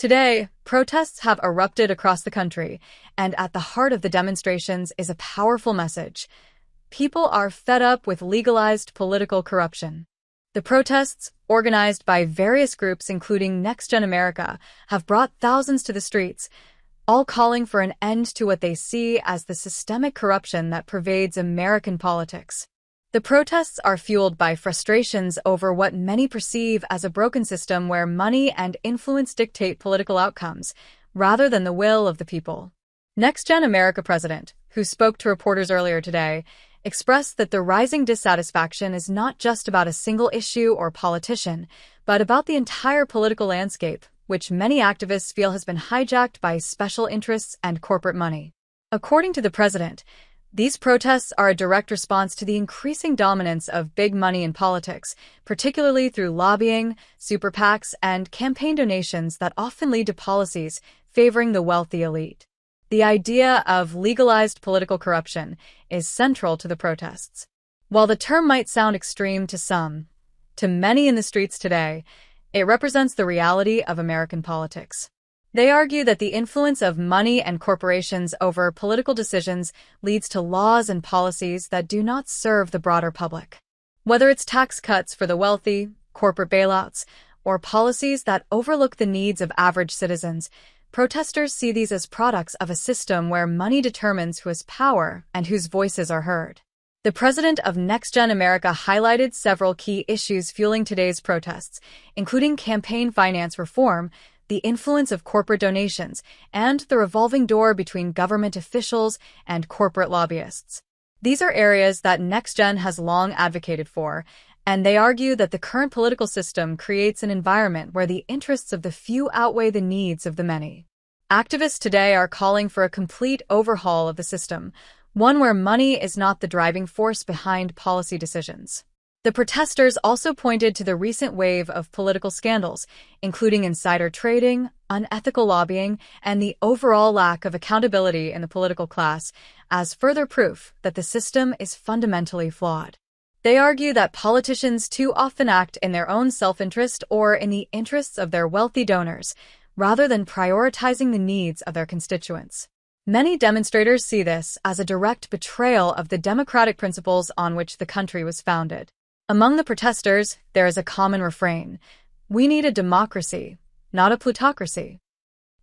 Today, protests have erupted across the country, and at the heart of the demonstrations is a powerful message. People are fed up with legalized political corruption. The protests, organized by various groups including NextGen America, have brought thousands to the streets, all calling for an end to what they see as the systemic corruption that pervades American politics. The protests are fueled by frustrations over what many perceive as a broken system where money and influence dictate political outcomes, rather than the will of the people. NextGen America President, who spoke to reporters earlier today, expressed that the rising dissatisfaction is not just about a single issue or politician, but about the entire political landscape, which many activists feel has been hijacked by special interests and corporate money. According to the president, these protests are a direct response to the increasing dominance of big money in politics, particularly through lobbying, super PACs, and campaign donations that often lead to policies favoring the wealthy elite. The idea of legalized political corruption is central to the protests. While the term might sound extreme to some, to many in the streets today, it represents the reality of American politics. They argue that the influence of money and corporations over political decisions leads to laws and policies that do not serve the broader public. Whether it's tax cuts for the wealthy, corporate bailouts, or policies that overlook the needs of average citizens, protesters see these as products of a system where money determines who has power and whose voices are heard. The president of NextGen America highlighted several key issues fueling today's protests, including campaign finance reform, the influence of corporate donations, and the revolving door between government officials and corporate lobbyists. These are areas that NextGen has long advocated for, and they argue that the current political system creates an environment where the interests of the few outweigh the needs of the many. Activists today are calling for a complete overhaul of the system, one where money is not the driving force behind policy decisions. The protesters also pointed to the recent wave of political scandals, including insider trading, unethical lobbying, and the overall lack of accountability in the political class, as further proof that the system is fundamentally flawed. They argue that politicians too often act in their own self-interest or in the interests of their wealthy donors, rather than prioritizing the needs of their constituents. Many demonstrators see this as a direct betrayal of the democratic principles on which the country was founded. Among the protesters, there is a common refrain: we need a democracy, not a plutocracy.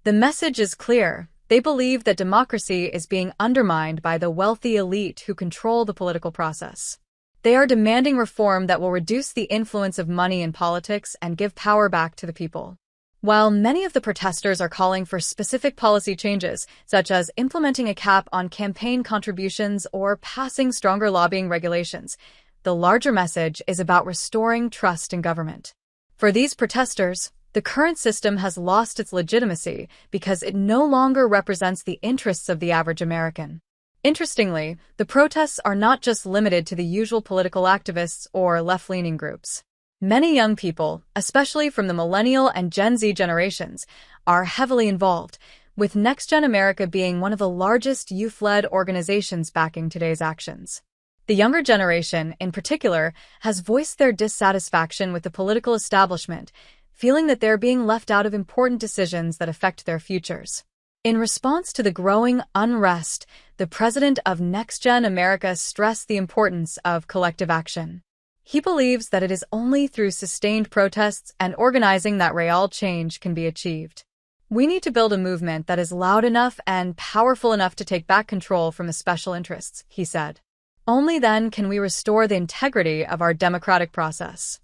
The message is clear. They believe that democracy is being undermined by the wealthy elite who control the political process. They are demanding reform that will reduce the influence of money in politics and give power back to the people. While many of the protesters are calling for specific policy changes, such as implementing a cap on campaign contributions or passing stronger lobbying regulations, the larger message is about restoring trust in government. For these protesters, the current system has lost its legitimacy because it no longer represents the interests of the average American. Interestingly, the protests are not just limited to the usual political activists or left-leaning groups. Many young people, especially from the millennial and Gen Z generations, are heavily involved, with NextGen America being one of the largest youth-led organizations backing today's actions. The younger generation, in particular, has voiced their dissatisfaction with the political establishment, feeling that they're being left out of important decisions that affect their futures. In response to the growing unrest, the president of NextGen America stressed the importance of collective action. He believes that it is only through sustained protests and organizing that real change can be achieved. We need to build a movement that is loud enough and powerful enough to take back control from the special interests, he said. Only then can we restore the integrity of our democratic process.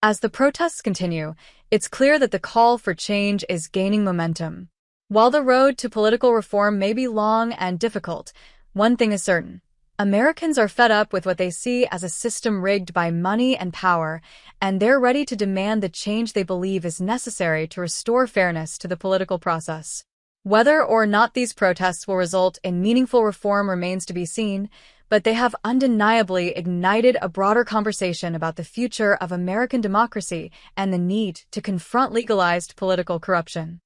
As the protests continue, it's clear that the call for change is gaining momentum. While the road to political reform may be long and difficult, one thing is certain: Americans are fed up with what they see as a system rigged by money and power, and they're ready to demand the change they believe is necessary to restore fairness to the political process. Whether or not these protests will result in meaningful reform remains to be seen, but they have undeniably ignited a broader conversation about the future of American democracy and the need to confront legalized political corruption.